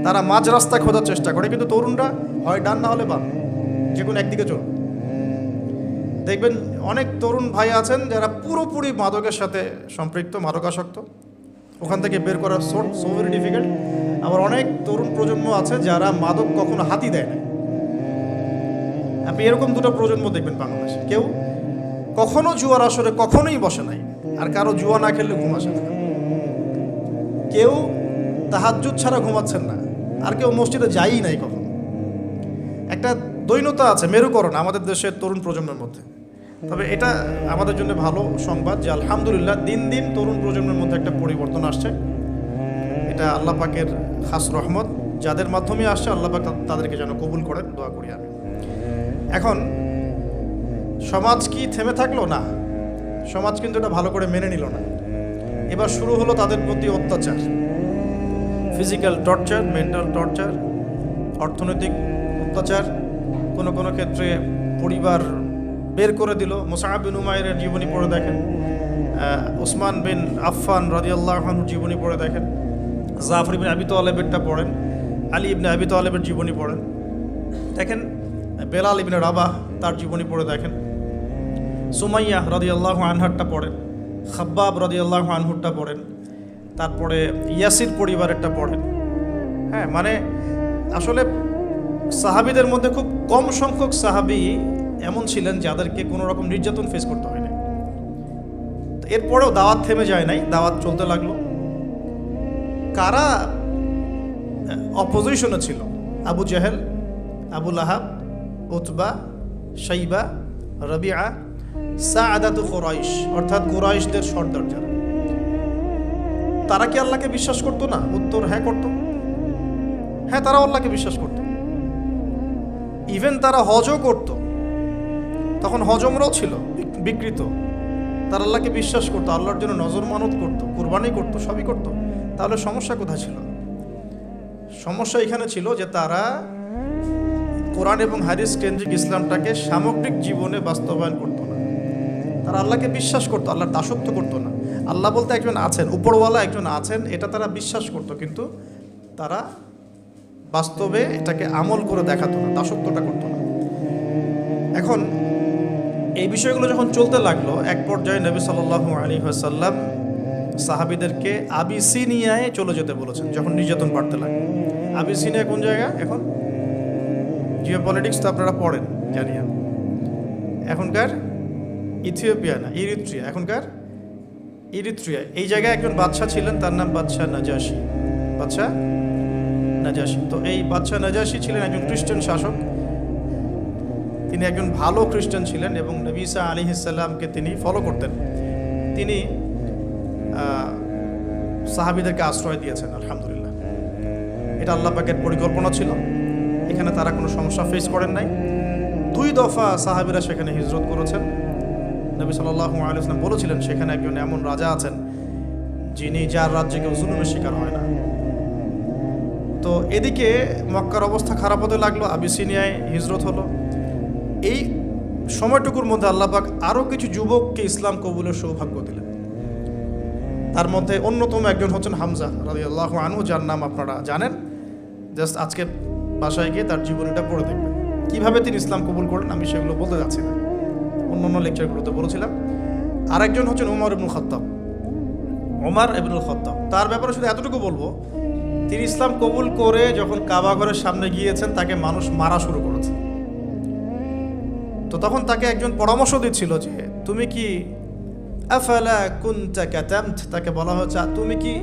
তারা মাঝ রাস্তা খোঁজার চেষ্টা করে, কিন্তু তরুণরা হয় ডান না হলে বাম, যে কোনো একদিকে চলবে। দেখবেন অনেক তরুণ ভাই আছেন যারা পুরোপুরি মাদকের সাথে সম্পৃক্ত, মাদকাসক্ত, ওখান থেকে বের করা সো ভেরি ডিফিকাল্ট। আবার অনেক তরুণ প্রজন্ম আছে যারা মাদক কখনো হাতই দেয় না। আপনি এরকম দুটো প্রজন্ম দেখবেন বাংলাদেশে। কেউ কখনো জুয়ার আসরে কখনোই বসে নাই, আর কারো জুয়া না খেললে ঘুম আসে না। কেউ তাহাজ্জুদ ছাড়া ঘুমাচ্ছেন না, আর কেউ মসজিদে যায়ই নাই কখনো। একটা দৈন্যতা আছে, মেরুকরণ আমাদের দেশের তরুণ প্রজন্মের মধ্যে। তবে এটা আমাদের জন্য ভালো সংবাদ যে আলহামদুলিল্লাহ দিন দিন তরুণ প্রজন্মের মধ্যে একটা পরিবর্তন আসছে। এটা আল্লাহ পাকের খাস রহমত, যাদের মাধ্যমে আসছে আল্লাহ পাক তাদেরকে যেন কবুল করেন, দোয়া করি আমি। এখন সমাজ কি থেমে থাকলো? না, সমাজ কিন্তু এটা ভালো করে মেনে নিল না। এবার শুরু হলো তাদের প্রতি অত্যাচার, ফিজিক্যাল টর্চার, মেন্টাল টর্চার, অর্থনৈতিক অত্যাচার, কোনো কোনো ক্ষেত্রে পরিবার বের করে দিল। মুসআব বিন উমাইরের জীবনী পড়ে দেখেন, ওসমান বিন আফফান রাদিয়াল্লাহু আনহুর জীবনী পড়ে দেখেন, জাফর ইবনে আবি তালেবেরটা পড়েন, আলী ইবনে আবি তালেবের জীবনী পড়েন দেখেন, বেলাল ইবনে রাবাহ তার জীবনী পড়ে দেখেন, সুমাইয়া রাদিয়াল্লাহু আনহারটা পড়েন, খাব্বাব রাদিয়াল্লাহু আনহুরটা পড়েন, তারপরে ইয়াসির পরিবারেরটা পড়েন। হ্যাঁ, মানে আসলে সাহাবীদের মধ্যে খুব কম সংখ্যক সাহাবী এমন ছিলেন যাদেরকে কোনো রকম নির্যাতন ফেস করতে হয় না। এরপরেও দাওয়াত থেমে যায় নাই, দাওয়াত চলতে লাগলো। কারা অপোজিশনে ছিল? আবু জেহেল, আবু লাহাব, উতবা, শাইবা, রবিআ, সাআদাতু কুরাইশ, অর্থাৎ কুরাইশদের সর্দার যারা। তারা কি আল্লাহকে বিশ্বাস করতো না? উত্তর হ্যাঁ করতো। হ্যাঁ, তারা আল্লাহকে বিশ্বাস করতো, ইভেন তারা হজও করতো। তখন হজমরাও ছিল বিকৃত। তারা আল্লাহকে বিশ্বাস করতো, আল্লাহর জন্য নজর মানত করতো, কুরবানি করতো, সবই করতো। তাহলে সমস্যা কোথায় ছিল? সমস্যা এখানে ছিল যে তারা কোরআন এবং হাদিস কেন্দ্রিক ইসলামটাকে সামগ্রিক জীবনে বাস্তবায়ন করতো না। তারা আল্লাহকে বিশ্বাস করতো, আল্লাহর দাসত্ব করতো না। আল্লাহ বলতে একজন আছেন, উপরওয়ালা একজন আছেন, এটা তারা বিশ্বাস করতো, কিন্তু তারা বাস্তবে এটাকে আমল করে দেখাতো না, দাসত্বটা করতো না। এখন এই বিষয়গুলো যখন চলতে লাগলো, এক পর্যায়ে নবী সাল্লাল্লাহু আলাইহি ওয়াসাল্লাম সাহাবীদেরকে আবিসিনিয়ায় চলে যেতে বলেছেন যখন নির্যাতন বাড়তে লাগলো। আবিসিনিয়া কোন জায়গা? এখন জিওপলিটিক্স তো আপনারা পড়েন, জানি আমি। এখনকার ইথিওপিয়া না, ইরিত্রিয়া, এখনকার ইরিত্রিয়া। এই জায়গায় একজন বাদশা ছিলেন, তার নাম বাদশাহ নাজাশী। বাদশাহ নাজাশী, তো এই বাদশাহ নাজাশী ছিলেন একজন খ্রিস্টান শাসক। তিনি একজন ভালো খ্রিস্টান ছিলেন এবং নবী ঈসা আলাইহিস সালামকে তিনি ফলো করতেন। তিনি সাহাবীদেরকে আশ্রয় দিয়েছেন, আলহামদুলিল্লাহ। এটা আল্লাহ পাকের পরিকল্পনা ছিল। এখানে তারা কোনো সমস্যা ফেস করেন নাই। 2 দফা সাহাবীরা সেখানে হিজরত করেছেন। নবী সাল্লাল্লাহু আলাইহি ওয়াসাল্লাম বলেছিলেন সেখানে একজন এমন রাজা আছেন যিনি, যার রাজ্যে কেউ জুলুমের শিকার হয় না। তো এদিকে মক্কার অবস্থা খারাপ হতে লাগলো, আবিসিনিয়ায় হিজরত হলো। এই সময়টুকুর মধ্যে আল্লাহ পাক আরও কিছু যুবককে ইসলাম কবুলের সৌভাগ্য দিলেন। তার মধ্যে অন্যতম একজন হচ্ছেন হামজা রাদিয়াল্লাহু আনহু, যার নাম আপনারা জানেন। জাস্ট আজকে বাসায় গিয়ে তার জীবনীটা পড়ে দেখবেন কীভাবে তিনি ইসলাম কবুল করলেন। আমি সেগুলো বলতে যাচ্ছি না, অন্য লেকচারগুলোতে বলেছিলাম। আরেকজন হচ্ছেন ওমর ইবনুল খাত্তাব। ওমর ইবনুল খাত্তাব, তার ব্যাপারে শুধু এতটুকু বলবো, তিনি ইসলাম কবুল করে যখন কাবা ঘরের সামনে গিয়েছেন তাকে মানুষ মারা শুরু করেছে। তো তখন তাকে একজন পরামর্শ দিচ্ছিল যে তুমি কি আফালা কুনতা কাতামত, তাকে বলা হচ্ছে তুমি কি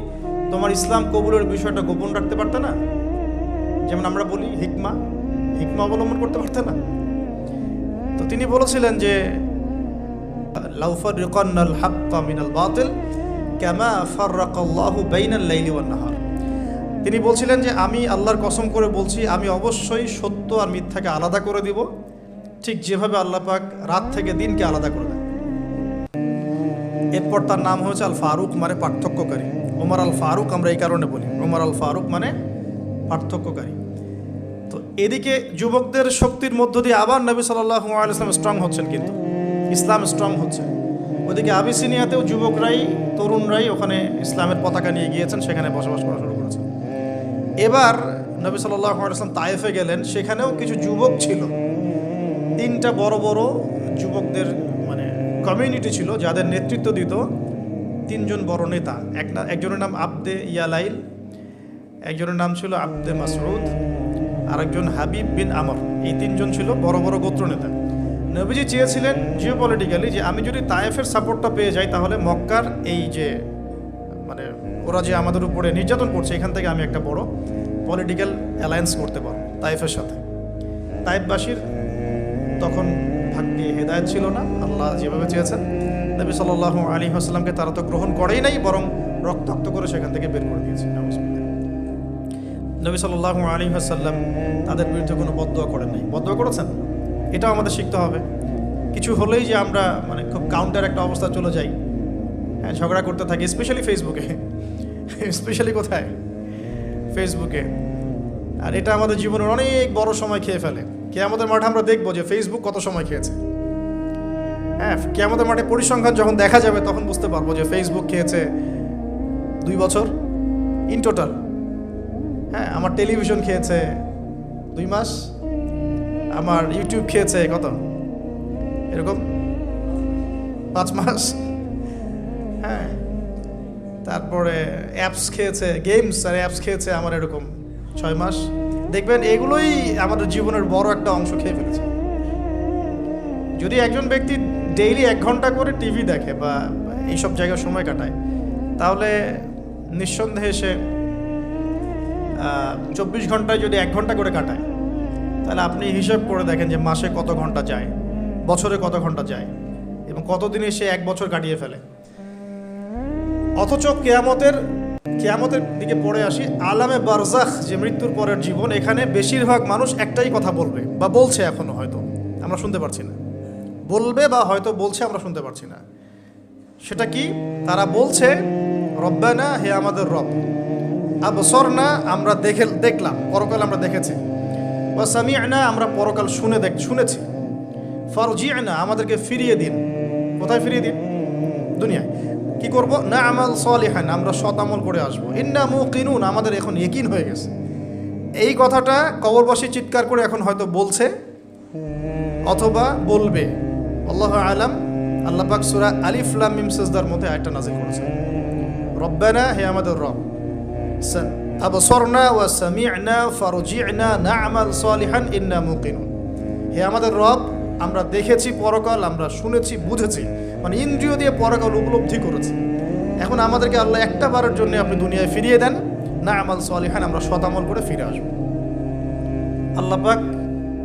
তোমার ইসলাম কবুলের বিষয়টা গোপন রাখতে পারতে না? যেমন আমরা বলি হিকমা অবলম্বন করতে পারতে না? তো তিনি বলেছিলেন যে লাউ ফাররাকানাল হাক্কা মিনাল বাতিল কামা ফাররাকাল্লাহু বাইনাল লাইলি ওয়ান নাহার। তিনি বলছিলেন যে আমি আল্লাহর কসম করে বলছি, আমি অবশ্যই সত্য আর মিথ্যাকে আলাদা করে দিব, ঠিক যেভাবে আল্লাহ পাক রাত থেকে দিনকে আলাদা করে দেন। এরপর তার নাম হয়েছে আল ফারুক, মানে পার্থক্যকারী। ওমর আল ফারুক আমরা এই কারণে বলি, ওমর আল ফারুক মানে পার্থক্যকারী। তো এদিকে যুবকদের শক্তির মধ্য দিয়ে আবার নবী সাল্লাল্লাহু আলাইহি ওয়াসাল্লাম স্ট্রং হচ্ছেন, কিন্তু ইসলাম স্ট্রং হচ্ছে। ওদিকে আবিসিনিয়াতেও যুবকরাই, তরুণরাই ওখানে ইসলামের পতাকা নিয়ে গিয়েছেন, সেখানে বসবাস করা শুরু করেছেন। এবার নবী সাল্লাল্লাহু আলাইহি ওয়াসাল্লাম তায়েফে গেলেন, সেখানেও কিছু যুবক ছিল, 3টা বড় বড় যুবকদের মানে কমিউনিটি ছিল, যাদের নেতৃত্ব দিত 3জন বড় নেতা। একজনের নাম আবদে ইয়ালাইল, একজনের নাম ছিল আবদে মাসউদ, আরেকজন হাবিব বিন আমর। এই 3জন ছিল বড় বড় গোত্র নেতা। নবীজি চেয়েছিলেন জিওপলিটিক্যালি যে আমি যদি তায়েফের সাপোর্টটা পেয়ে যাই, তাহলে মক্কার এই যে মানে ওরা যে আমাদের উপরে নির্যাতন করছে, এখান থেকে আমি একটা বড় পলিটিক্যাল অ্যালায়েন্স করতে পারবো তায়েফের সাথে। তায়েফবাসীর তখন ভাগ্যে হেদায়েত ছিল না, আল্লাহ যেভাবে চেয়েছেন। নবী সাল্লাল্লাহু আলাইহি ওয়াসাল্লামকে তারা তো গ্রহণ করেই নাই, বরং রক্তাক্ত করে সেখান থেকে বের করে দিয়েছে। নবী সাল্লাল্লাহু আলাইহি ওয়াসাল্লাম তাদের বিরুদ্ধে কোনো বদদোয়া করেন নাই। বদদোয়া করেছেন? এটাও আমাদের শিখতে হবে। কিছু হলেই যে আমরা মানে খুব কাউন্টার একটা অবস্থা চলে যাই, হ্যাঁ, ঝগড়া করতে থাকি, স্পেশালি ফেসবুকে। স্পেশালি কোথায়? ফেসবুকে। আর এটা আমাদের জীবনের অনেক বড় সময় খেয়ে ফেলে। কিয়ামতের মাঠে আমরা দেখবো যে ফেসবুক কত সময় খেয়েছে। হ্যাঁ, কিয়ামতের মাঠে পরিসংখ্যান যখন দেখা যাবে, তখন বুঝতে পারবো যে ফেসবুক খেয়েছে 2 বছর ইন টোটাল। হ্যাঁ, আমার টেলিভিশন খেয়েছে 2 মাস, আমার ইউটিউব খেয়েছে কত, এরকম 5 মাস। হ্যাঁ, তারপরে অ্যাপস খেয়েছে, গেমস আর অ্যাপস খেয়েছে আমার এরকম 6 মাস। দেখবেন এগুলোই আমাদের জীবনের বড় একটা অংশ খেয়ে ফেলেছে। যদি একজন ব্যক্তি ডেইলি 1 ঘন্টা করে টিভি দেখে বা এইসব জায়গায় সময় কাটায়, তাহলে নিঃসন্দেহে সে 24 ঘন্টায় যদি 1 ঘন্টা করে কাটায়, তাহলে আপনি হিসাব করে দেখেন যে মাসে কত ঘন্টা যায়, বছরে কত ঘন্টা যায়, এবং কতদিনে সে 1 বছর কাটিয়ে ফেলে। অথচ কিয়ামতের দিকে পড়ে আসি, আলামে বারজাখ, যে মৃত্যুর পরের জীবন, এখানে বেশিরভাগ মানুষ একটাই কথা বলবে বা বলছে, এখনো হয়তো আমরা শুনতে পারছি না, বলবে বা হয়তো বলছে, আমরা শুনতে পারছি না। সেটা কি? তারা বলছে, রব্বানা, হে আমাদের রব, আবসরনা, আমরা দেখলাম, পরকাল আমরা দেখেছি, ওয়া সামি'না, আমরা পরকাল শুনেছি, ফারজি'না, আমাদেরকে ফিরিয়ে দিন। কোথায় ফিরিয়ে দিন? দুনিয়ায়। কি করব? না আমাল সলিহান, আমরা সৎ আমল করে আসবো। ইন্না মুকিনুন, আমাদের এখন ইয়াকিন হয়ে গেছে। এই কথাটা কবরবাসী চিৎকার করে এখন হয়তো বলছে অথবা বলবে, আল্লাহু আলাম। আল্লাহ পাক সূরা আলিফ লাম মিম সিজদার মধ্যে আয়াতটা নাযিল করেছেন, রব্বানা, হে আমাদের রব, আবসরনা ওয়া সামি'না ফারজি'না না'মাল সলিহান ইন্না মুকিনুন, হে আমাদের রব, আমরা দেখেছি পরকাল, আমরা শুনেছি, বুঝেছি, মানে ইন্দ্রিয় দিয়ে পরকাল উপলব্ধি করেছি। এখন আমাদেরকে আল্লাহ একটা বারের জন্য আপনি দুনিয়ায় ফিরিয়ে দেন, না'মাল সলিহান, আমরা সৎ আমল করে ফিরে আসবো। আল্লাহ পাক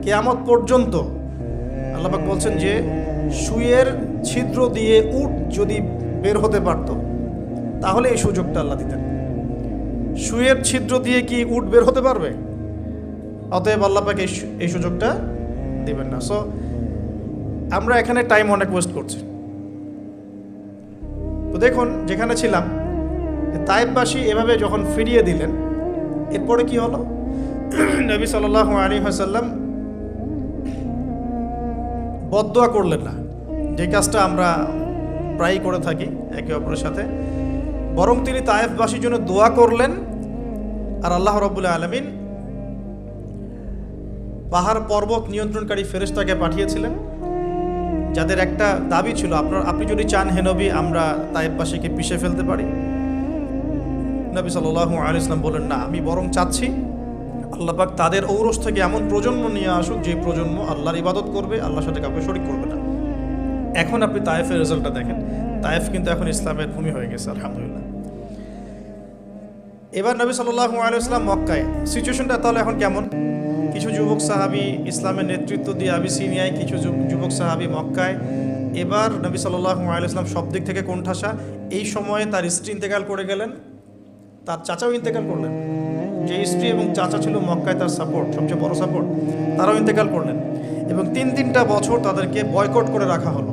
কিয়ামত পর্যন্ত আল্লাহ পাক বলছেন যে সুয়ের ছিদ্র দিয়ে উট যদি বের হতে পারত, তাহলে এই সুযোগটা আল্লাহ দিতেন। সুয়ের ছিদ্র দিয়ে কি উট বের হতে পারবে? অতএব আল্লাহ পাক এই সুযোগটা দিবেন না। সো আমরা এখানে টাইম অনেক ওয়েস্ট করছি। তো দেখুন, যেখানে ছিলাম, তায়েফবাসী এভাবে যখন ফিরিয়ে দিলেন, এরপরে কি হলো? নবী সাল্লাল্লাহু আলাইহি ওয়াসাল্লাম বদদোয়া করলেন না, যে কাজটা আমরা প্রায়ই করে থাকি একে অপরের সাথে, বরং তিনি তায়েফবাসীর জন্য দোয়া করলেন। আর আল্লাহ রাব্বুল আলামিন পাহাড় পর্বত নিয়ন্ত্রণকারী ফেরেশতাকে পাঠিয়েছিলেন, যাদের একটা দাবি ছিল, আপনি যদি চান হে নবী, আমরা তায়েফবাসীকে পিষে ফেলতে পারি। নবী সাল্লাল্লাহু আলাইহি ওয়াসাল্লাম বলেন, না, আমি বরং চাচ্ছি আল্লাহ পাক তাদের ঔরস থেকে এমন প্রজন্ম নিয়ে আসুক, যে প্রজন্ম আল্লাহর ইবাদত করবে, আল্লাহর সাথে কাউকে শরীক করবে না। এখন আপনি তায়েফের রেজাল্টটা দেখেন, তায়েফ কিন্তু এখন ইসলামের ভূমি হয়ে গেছে, আলহামদুলিল্লাহ। এবার নবী সাল্লাল্লাহু আলাইহি ওয়াসাল্লাম মক্কায়, সিচুয়েশনটা তাহলে এখন কেমন? কিছু যুবক সাহাবী ইসলামের নেতৃত্ব দিয়ে আবিসিনিয়ায়, কিছু যুবক সাহাবী মক্কায়। এবার নবী সাল্লাল্লাহু আলাইহি ওয়াসাল্লাম সব দিক থেকে কোণঠাসা। এই সময়ে তার স্ত্রী ইন্তেকাল করে গেলেন, তার চাচাও ইন্তেকাল করলেন। যে স্ত্রী এবং চাচা ছিল মক্কায় তার সাপোর্ট, সবচেয়ে বড় সাপোর্ট, তারাও ইন্তেকাল করলেন। এবং 3-3টা বছর তাদেরকে বয়কট করে রাখা হলো।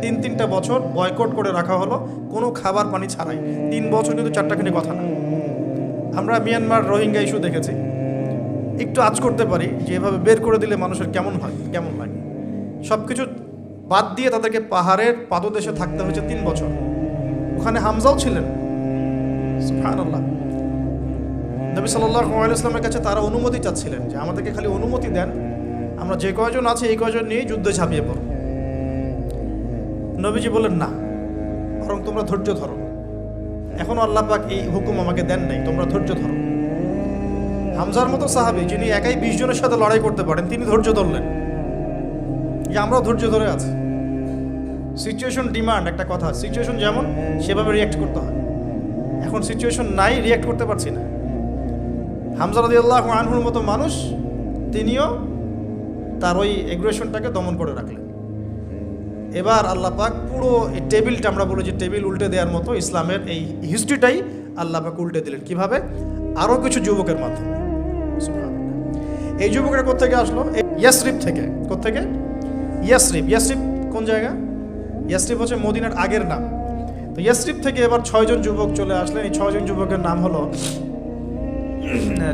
3-3টা বছর বয়কট করে রাখা হলো, কোনো খাবার পানি ছাড়াই। 3 বছর কিন্তু চারটাখানি কথা না। আমরা মিয়ানমার রোহিঙ্গা ইস্যু দেখেছি, একটু আঁচ করতে পারি যে এভাবে বের করে দিলে মানুষের কেমন লাগে। সব কিছু বাদ দিয়ে তাদেরকে পাহাড়ের পাদদেশে থাকতে হয়েছে 3 বছর। ওখানে হামজাও ছিলেন, সুবহানাল্লাহ। নবী সাল্লাল্লাহু আলাইহি ওয়াসাল্লামের কাছে তারা অনুমতি চাচ্ছিলেন যে আমাদেরকে খালি অনুমতি দেন, আমরা যে কয়জন আছি এই কয়জন নিয়ে যুদ্ধে ঝাঁপিয়ে পড়ব। নবীজি বললেন না, বরং তোমরা ধৈর্য ধরো, এখনো আল্লাহ পাক এই হুকুম আমাকে দেন নাই, তোমরা ধৈর্য ধরো। হামজার মতো সাহাবী যিনি একাই 20 জনের সাথে লড়াই করতে পারেন, তিনি ধৈর্য ধরলেন যে আমরাও ধৈর্য ধরে আছি। সিচুয়েশন ডিমান্ড, একটা কথা, সিচুয়েশন যেমন সেভাবে রিয়াক্ট করতে হয়। এখন সিচুয়েশন নাই, রিয়াক্ট করতে পারছি না। হামজা রাদিয়াল্লাহু আনহুর মতো মানুষ তিনিও তার ওই এগ্রেশনটাকে দমন করে রাখলেন। এবার আল্লাহ পাক পুরো এই টেবিলটা, আমরা বলি যে টেবিল উল্টে দেওয়ার মতো, ইসলামের এই হিস্ট্রিটাই আল্লাহ পাক উল্টে দিলেন। কিভাবে? আরও কিছু যুবকের মাধ্যমে। এই যুবকের কোত্থেকে আসলো? ইয়াসরিব থেকে। কোত্থেকে? ইয়াসরিব। ইয়াসরিব কোন জায়গা? ইয়াসরিব হচ্ছে মদিনার আগের নাম। তো ইয়াসরিব থেকে এবার 6 জন যুবক চলে আসলেন। এই 6 জন যুবকের নাম হলো,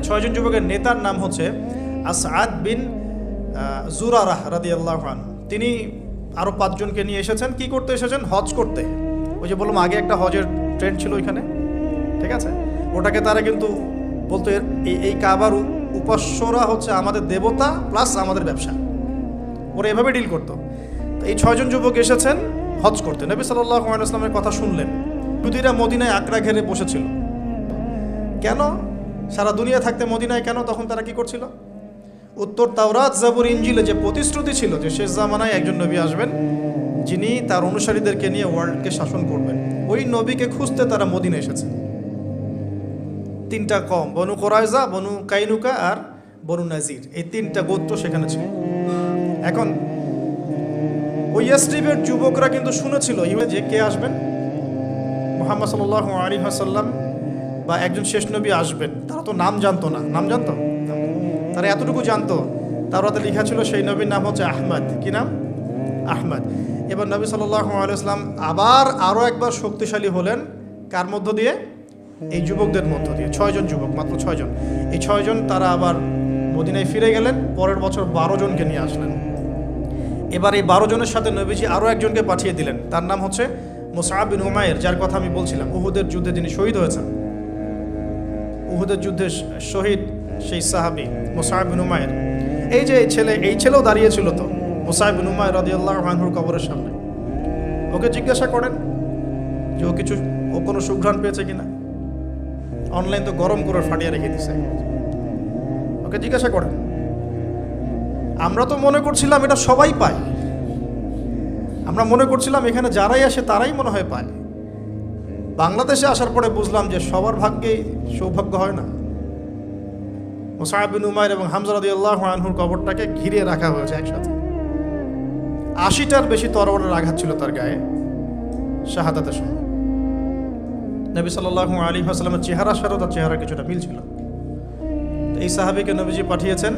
6 জন যুবকের নেতার নাম হচ্ছে আসআদ বিন জুরারাহ রাদিয়াল্লাহু আনহু। তিনি আরও 5 জনকে নিয়ে এসেছেন। কি করতে এসেছেন? হজ করতে। ওই যে বললাম আগে একটা হজের ট্রেন্ড ছিল ওইখানে, ঠিক আছে? ওটাকে তারা কিন্তু বলতো এই কাবার উপাস্যরা হচ্ছে আমাদের দেবতা প্লাস আমাদের ব্যবসা, ওরা এভাবে ডিল করতো। তো এই 6 জন যুবক এসেছেন হজ করতে। নবী সাল্লাল্লাহু আলাইহি ওয়াসাল্লামের কথা শুনলেন। ইহুদিরা মদিনায় আকড়া ঘেরে বসেছিল। কেন? সারা দুনিয়া থাকতে মদিনায় কেন? তখন তারা কি করছিল? উত্তর তাওরাত, জাবুর, ইনজিলে যে প্রতিশ্রুতি ছিল যে শেষ জামানায় একজন নবী আসবেন যিনি তার অনুসারীদেরকে নিয়ে ওয়ার্ল্ডকে শাসন করবেন, ওই নবীকে খুঁজতে তারা মদিনায় এসেছে। 3টা কম, বনু কোরাইজা, বনু কাইনুকা আর বনু নাজির, এই 3টা গোত্র সেখানে ছিল। এখন ওই ইয়াসরিবের যুবকরা কিন্তু শুনেছিল যে কে আসবেন, মুহাম্মদ সাল্লাল্লাহু আলাইহি ওয়াসাল্লাম বা একজন শেষ নবী আসবেন। তারা তো নাম জানতো না। নাম জানতো? তারা এতটুকু জানতো, তাওরাতে লেখা ছিল সেই নবীর নাম হচ্ছে আহমদ। কি নাম? আহমদ। এবার নবী সাল্লাল্লাহু আলাইহি ওয়াসাল্লাম আবার আরও একবার শক্তিশালী হলেন। কার মধ্য দিয়ে? এই যুবকদের মধ্য দিয়ে। 6 জন যুবক, মাত্র 6 জন। এই 6 জন তারা আবার মদিনায় ফিরে গেলেন। পরের বছর 12 জনকে নিয়ে আসলেন। এবার এই 12 জনের সাথে নবীজি আরও একজনকে পাঠিয়ে দিলেন। তার নাম হচ্ছে মুসআব বিন উমাইর, যার কথা আমি বলছিলাম, উহুদের যুদ্ধে যিনি শহীদ হয়েছেন। উহুদের যুদ্ধে শহীদ সেই সাহাবী মুসআব বিন উমাইর। এই যে এই ছেলেও দাঁড়িয়েছিল তো মুসআব বিন উমাইর রাদিয়াল্লাহু আনহুর কবরের সামনে। ওকে জিজ্ঞাসা করেন যে ও কোনো সুঘ্রাণ পেয়েছে কিনা। অনলাইন তো গরম করে ফাটিয়ে রেখে দিছে। ওকে জিজ্ঞাসা করেন। আমরা তো মনে করছিলাম এটা সবাই পায়। আমরা মনে করছিলাম এখানে যারাই আসে তারাই মনে হয় পায়। বাংলাদেশে আসার পরে বুঝলাম যে সবার ভাগ্যেই সৌভাগ্য হয় না। মুসআব বিন উমাইর এবং হামজা রাদিয়াল্লাহু আনহুর কবরটাকে ঘিরে রাখা হয়েছে একসাথে। 80টার বেশি তরবারের আঘাত ছিল তার গায়ে শাহাদাতের সময়। নবী সাল্লাল্লাহু আলাইহি ওয়াসাল্লামের চেহারার সাথে তার চেহারা কিছুটা মিল ছিল। এই সাহাবীকে নবীজি পাঠিয়েছেন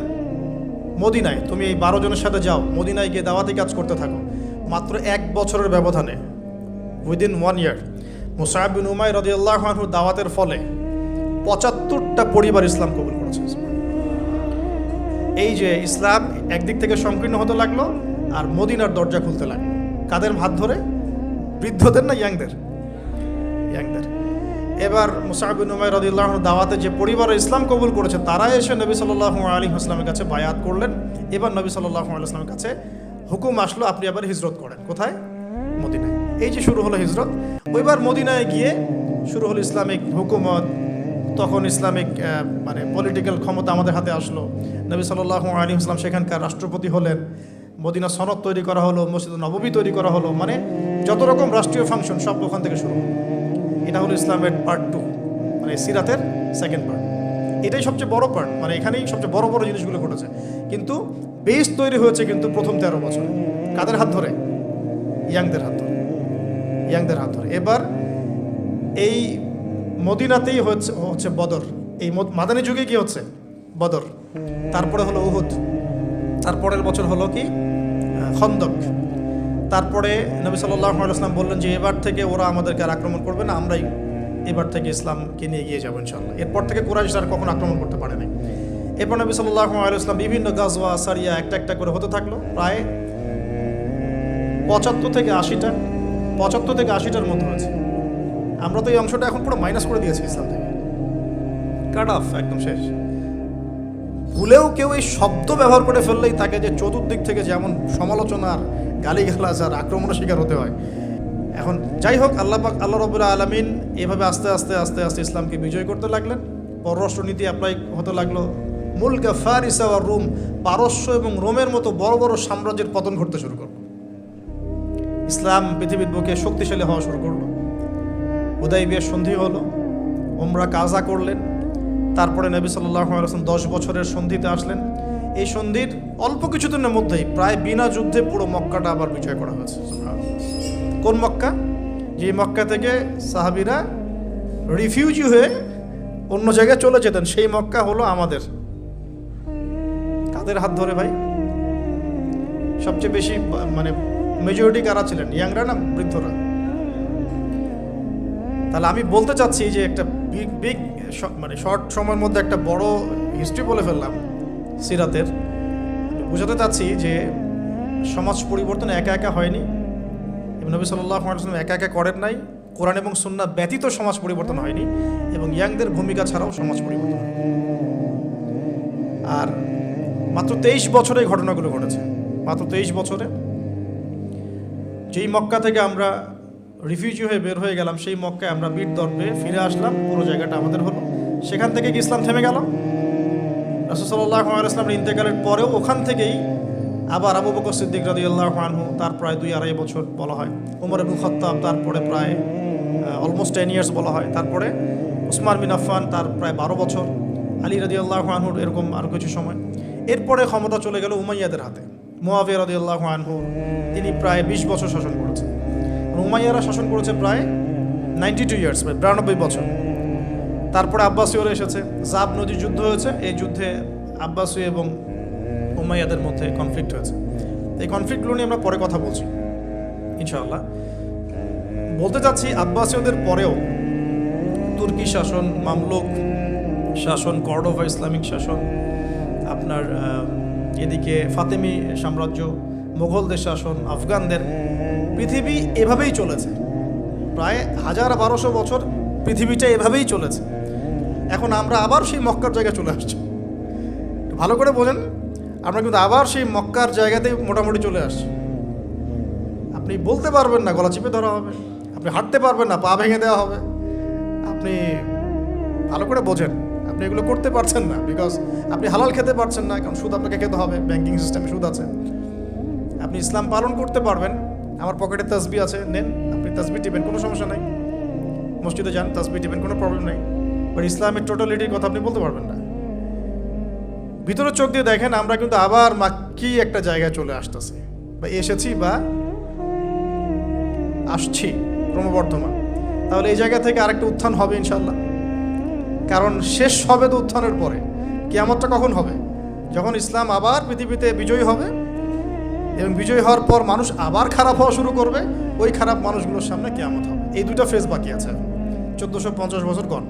মদিনায়, তুমি এই 12 জনের সাথে যাও, মদিনায় গিয়ে দাওয়াতি কাজ করতে থাকো। মাত্র 1 বছরের ব্যবধানে, উইদিন 1 ইয়ার, মুসআব বিন উমাইর রাদিয়াল্লাহু আনহুর দাওয়াতের ফলে 75টা পরিবার ইসলাম কবুল করেছে। এই যে ইসলাম একদিক থেকে সংকীর্ণ হতে লাগলো আর মদিনার দরজা খুলতে লাগলো। কাদের হাত ধরে? বৃদ্ধদের না ইয়াংদের? ইয়াংদের। এবার মুসআব বিন উমাইর রাদিয়াল্লাহু আনহু দাওয়াতে যে পরিবার ইসলাম কবুল করেছে তারা এসে নবী সাল্লাল্লাহু আলাইহি ওয়াসাল্লামের কাছে বায়াত করলেন। এবার নবী সাল্লাল্লাহু আলাইহি ওয়াসাল্লামের কাছে হুকুম আসলো আপনি আবার হিজরত করেন। কোথায়? মদিনায়। এই যে শুরু হলো হিজরত। ওইবার মদিনায় গিয়ে শুরু হলো ইসলামিক হুকুমত। তখন ইসলামিক মানে পলিটিক্যাল ক্ষমতা আমাদের হাতে আসলো। নবী সাল্লাল্লাহু আলাইহি ওয়াসাল্লাম সেখানকার রাষ্ট্রপতি হলেন। মদিনা সনদ তৈরি করা হলো, মসজিদ নববী তৈরি করা হলো, মানে যত রকম রাষ্ট্রীয় ফাংশন সব ওখান থেকে শুরু হলো। এটা হলো ইসলামের পার্ট 2, মানে সিরাতের সেকেন্ড পার্ট। এটাই সবচেয়ে বড় পার্ট, মানে এখানেই সবচেয়ে বড় বড় জিনিসগুলো ঘটেছে। কিন্তু বেস তৈরি হয়েছে কিন্তু প্রথম 13 বছরে। কাদের হাত ধরে? ইয়াংদের হাত ধরে। ইয়াংদের হাত ধরে। এবার এই মদিনাতেই হচ্ছে বদর। এই মাদানী যুগে কি হচ্ছে? বদর। তারপরে হলো উহুদ। তারপরের বছর হলো কি? খন্দক। তারপরে নবী সাল্লাল্লাহু আলাইহি ওয়াসাল্লাম বললেন যে এবার থেকে ওরা আমাদেরকে আর আক্রমণ করবে না, আমরাই এবার থেকে ইসলামকে নিয়ে এগিয়ে যাবো ইনশাআল্লাহ। এরপর থেকে কুরাইশ আর কখনো আক্রমণ করতে পারে নাই। এরপর নবী সাল্লাল্লাহু আলাইহি ওয়াসাল্লাম বিভিন্ন গাজওয়া সারিয়া একটা একটা করে হতে থাকলো। প্রায় 75 থেকে 80টার মতো হয়েছে। আমরা তো এই অংশটা এখন পুরো মাইনাস করে দিয়েছি ইসলাম থেকে, কাট অফ, একদম শেষ। ভুলেও কেউ এই শব্দ ব্যবহার করে ফেললেই তাকে যে চতুর্দিক থেকে যেমন সমালোচনার, গালিগালাজ আর আক্রমণের শিকার হতে হয়। এখন যাই হোক, আল্লাহ রাব্বুল আলামিন এভাবে আস্তে আস্তে আস্তে আস্তে ইসলামকে বিজয় করতে লাগলেন। পররাষ্ট্রনীতি অ্যাপ্লাই হতে লাগলো। মুলকা ফারিসা ওয়া রোম, পারস্য এবং রোমের মতো বড় বড় সাম্রাজ্যের পতন ঘটতে শুরু করলো। ইসলাম পৃথিবীর বুকে শক্তিশালী হওয়া শুরু করলো। হুদাইবিয়ার সন্ধি হলো, উমরা কাজা করলেন। তারপরে নবী সাল্লাল্লাহু আলাইহি ওয়াসাল্লাম 10 বছরের সন্ধিতে আসলেন। এই সন্ধির অল্প কিছুদিনের মধ্যেই প্রায় বিনা যুদ্ধে পুরো মক্কাটা আবার বিজয় করা হয়েছে। কোন মক্কা? যে মক্কা থেকে সাহাবীরা রিফিউজি হয়ে অন্য জায়গায় চলে যেতেন, সেই মক্কা হলো আমাদের। কাদের হাত ধরে ভাই? সবচেয়ে বেশি মানে মেজরিটি কারা ছিলেন? ইয়াংরা না বৃদ্ধরা? তাহলে আমি বলতে চাচ্ছি যে একটা বিগ মানে শর্ট সময়ের মধ্যে একটা বড় হিস্ট্রি বলে ফেললাম সিরাতের। বোঝাতে চাচ্ছি যে সমাজ পরিবর্তন একা একা হয়নি। নবী সাল্লাল্লাহু আলাইহি ওয়াসাল্লাম একা একা করেন নাই। কোরআন এবং সুন্নাহ ব্যতীত সমাজ পরিবর্তন হয়নি, এবং ইয়াংদের ভূমিকা ছাড়াও সমাজ পরিবর্তন হয়নি। আর মাত্র 23 বছরে এই ঘটনাগুলো ঘটেছে। মাত্র 23 বছরে যেই মক্কা থেকে আমরা রিফিউজি হয়ে বের হয়ে গেলাম, সেই মক্কায় আমরা বীর দর্পে ফিরে আসলাম, পুরো জায়গাটা আমাদের হলো। সেখান থেকে কি ইসলাম থেমে গেল? রাসূল সাল্লাল্লাহু আলাইহি ওয়াসাল্লামের ইন্তেকালের পরেও ওখান থেকেই আবার আবু বকর সিদ্দিক রাদিয়াল্লাহু আনহু, তার প্রায় 2-2.5 বছর বলা হয়। ওমর ইবনে খাত্তাব, তারপরে প্রায় অলমোস্ট 10 ইয়ার্স বলা হয়। তারপরে উসমান বিন আফফান, তার প্রায় 12 বছর। আলী রাদিয়াল্লাহু আনহুর এরকম আরও কিছু সময়। এরপরে ক্ষমতা চলে গেল উমাইয়াদের হাতে। মুআবিয়া রাদিয়াল্লাহু আনহু, তিনি প্রায় 20 বছর শাসন করেছেন। উমাইয়ারা শাসন করেছে প্রায় 92 ইয়ার্স, প্রায় 92 বছর। তারপরে আব্বাসীয়রা এসেছে, জাব নদীর যুদ্ধ হয়েছে। এই যুদ্ধে আব্বাসী এবং উমাইয়াদের মধ্যে কনফ্লিক্ট হয়েছে। এই কনফ্লিক্টগুলো নিয়ে আমরা পরে কথা বলছি ইনশাআল্লাহ। বলতে চাচ্ছি, আব্বাসীয়দের পরেও তুর্কি শাসন, মামলুক শাসন, কর্ডোভা ইসলামিক শাসন, আপনার এদিকে ফাতেমি সাম্রাজ্য, মোগলদের শাসন, আফগানদের, পৃথিবী এভাবেই চলেছে। প্রায় 1000-1200 বছর পৃথিবীটা এভাবেই চলেছে। এখন আমরা আবার সেই মক্কার জায়গায় চলে আসছি। ভালো করে বোঝেন, আমরা কিন্তু আবার সেই মক্কার জায়গাতেই মোটামুটি চলে আসছি। আপনি বলতে পারবেন না, গলা চিপে ধরা হবে। আপনি হাঁটতে পারবেন না, পা ভেঙে দেওয়া হবে। আপনি ভালো করে বোঝেন, আপনি এগুলো করতে পারছেন না, বিকজ আপনি হালাল খেতে পারছেন না, কারণ সুদ আপনাকে খেতে হবে। ব্যাংকিং সিস্টেমে সুদ আছে। আপনি ইসলাম পালন করতে পারবেন, আমার পকেটে তাসবিহ আছে, নেন, আপনি তাসবিহ টিপেন, কোনো সমস্যা নাই। মসজিদে যান, তাসবিহ টিপেন, কোনো প্রবলেম নাই। বাট ইসলামের টোটালিটির কথা আপনি বলতে পারবেন না। ভিতরে চোখ দিয়ে দেখেন, আমরা কিন্তু আবার মাক্কি একটা জায়গায় চলে আসতেছি, বা এসেছি, বা আসছি ক্রমবর্ধমান। তাহলে এই জায়গা থেকে আরেকটা উত্থান হবে ইনশাল্লাহ। কারণ শেষ হবে তো উত্থানের পরে। কিয়ামতটা কখন হবে? যখন ইসলাম আবার পৃথিবীতে বিজয়ী হবে, এবং বিজয়ী হওয়ার পর মানুষ আবার খারাপ হওয়া শুরু করবে। ওই খারাপ মানুষগুলোর সামনে কিয়ামত হবে। এই দুটো ফেজ বাকি আছে। 1450 বছর গণ।